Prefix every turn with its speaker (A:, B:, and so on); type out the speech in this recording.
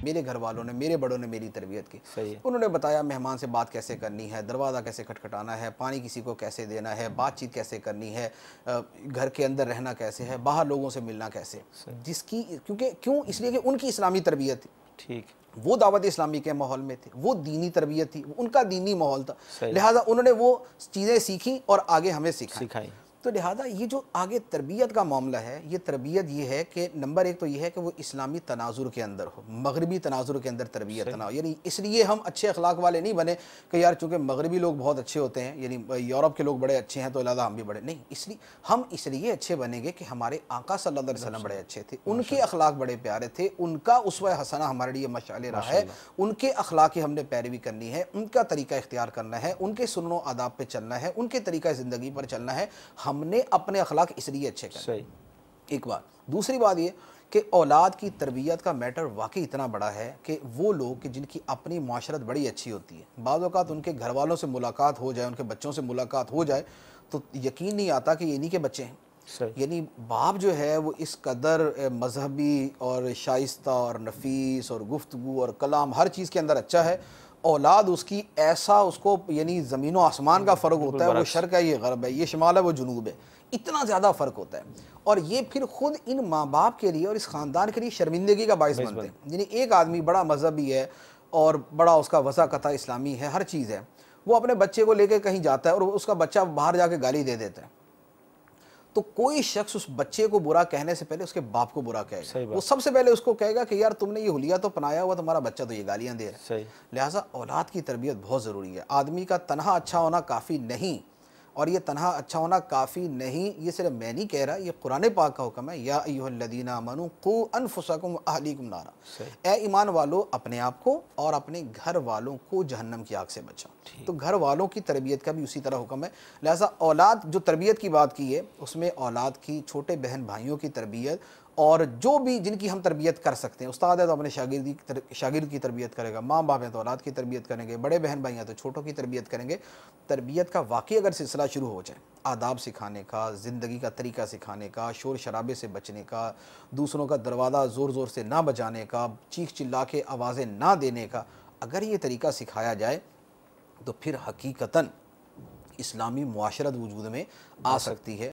A: میرے گھر والوں نے، میرے بڑوں نے میری تربیت کی. انہوں نے بتایا مہمان سے بات کیسے کرنی ہے، دروازہ کیسے کھٹکھٹانا ہے، پانی کسی کو کیسے دینا ہے، بات چیت کیسے کرنی ہے، گھر کے اندر رہنا کیسے ہے، باہر لوگوں سے ملنا کیسے. جس کی کیوں اس لیے کہ ان کی اسلامی تربیت تھی. ٹھیک، وہ دعوت اسلامی کے ماحول میں تھے، وہ دینی تربیت تھی، ان کا دینی ماحول تھا. لہٰذا انہوں نے وہ چیزیں سیکھی اور آگے ہمیں سکھائی. تو لہٰذا یہ جو آگے تربیت کا معاملہ ہے، یہ تربیت یہ ہے کہ نمبر ایک تو یہ ہے کہ وہ اسلامی تناظر کے اندر ہو، مغربی تناظر کے اندر تربیت نہ ہو. یعنی اس لیے ہم اچھے اخلاق والے نہیں بنے کہ یار چونکہ مغربی لوگ بہت اچھے ہوتے ہیں، یعنی یورپ کے لوگ بڑے اچھے ہیں تو لہٰذا ہم بھی بڑے نہیں. ہم اس لیے اچھے بنیں گے کہ ہمارے آقا صلی اللہ علیہ وسلم بڑے اچھے تھے، ان کے اخلاق بڑے پیارے تھے، ان کا اسوہ حسنہ ہمارے لیے مشعل راہ ہے. ان کے اخلاق کی ہم نے پیروی کرنی ہے، ان کا طریقہ اختیار کرنا ہے، ان کے سنن و آداب پہ چلنا ہے، ان کے طریقہ زندگی پر چلنا ہے. ہم نے اپنے اخلاق اس لیے اچھے کریں. ایک بات. دوسری بات یہ کہ اولاد کی تربیت کا میٹر واقعی اتنا بڑا ہے کہ وہ لوگ کہ جن کی اپنی معاشرت بڑی اچھی ہوتی ہے، بعض اوقات ان کے گھر والوں سے ملاقات ہو جائے، ان کے بچوں سے ملاقات ہو جائے تو یقین نہیں آتا کہ یہ انہی کے بچے ہیں. یعنی باپ جو ہے وہ اس قدر مذہبی اور شائستہ اور نفیس اور گفتگو اور کلام ہر چیز کے اندر اچھا ہے، اولاد اس کی ایسا اس کو یعنی زمین و آسمان کا فرق ہوتا ہے. وہ شرق ہے، یہ غرب ہے، یہ شمال ہے، وہ جنوب ہے. اتنا زیادہ فرق ہوتا ہے. اور یہ پھر خود ان ماں باپ کے لیے اور اس خاندان کے لیے شرمندگی کا باعث بنتے ہیں. یعنی ایک آدمی بڑا مذہبی ہے اور بڑا اس کا وضاقتہ اسلامی ہے، ہر چیز ہے، وہ اپنے بچے کو لے کے کہیں جاتا ہے اور اس کا بچہ باہر جا کے گالی دے دیتا ہے، تو کوئی شخص اس بچے کو برا کہنے سے پہلے اس کے باپ کو برا کہے گا. وہ سب سے پہلے اس کو کہے گا کہ یار تم نے یہ حلیہ تو پنایا ہوا، تمہارا بچہ تو یہ گالیاں دے رہا ہے. لہٰذا اولاد کی تربیت بہت ضروری ہے. آدمی کا تنہا اچھا ہونا کافی نہیں، اور یہ تنہا اچھا ہونا کافی نہیں یہ صرف میں نہیں کہہ رہا، یہ قرآن پاک کا حکم ہے. یا ایھا الذین آمنوا قوا انفسکم واہلیکم نارا. اے ایمان والو اپنے آپ کو اور اپنے گھر والوں کو جہنم کی آگ سے بچاؤ. تو گھر والوں کی تربیت کا بھی اسی طرح حکم ہے. لہٰذا اولاد جو تربیت کی بات کی ہے اس میں اولاد کی چھوٹے بہن بھائیوں کی تربیت اور جو بھی جن کی ہم تربیت کر سکتے ہیں، استاد ہے تو اپنے شاگرد کی تربیت کرے گا، ماں باپ ہیں تو اولاد کی تربیت کریں گے، بڑے بہن بھائی ہیں تو چھوٹوں کی تربیت کریں گے. تربیت کا واقعی اگر سلسلہ شروع ہو جائے، آداب سکھانے کا، زندگی کا طریقہ سکھانے کا، شور شرابے سے بچنے کا، دوسروں کا دروازہ زور زور سے نہ بجانے کا، چیخ چلا کے آوازیں نہ دینے کا، اگر یہ طریقہ سکھایا جائے تو پھر حقیقتاً اسلامی معاشرت وجود میں آ سکتی ہے.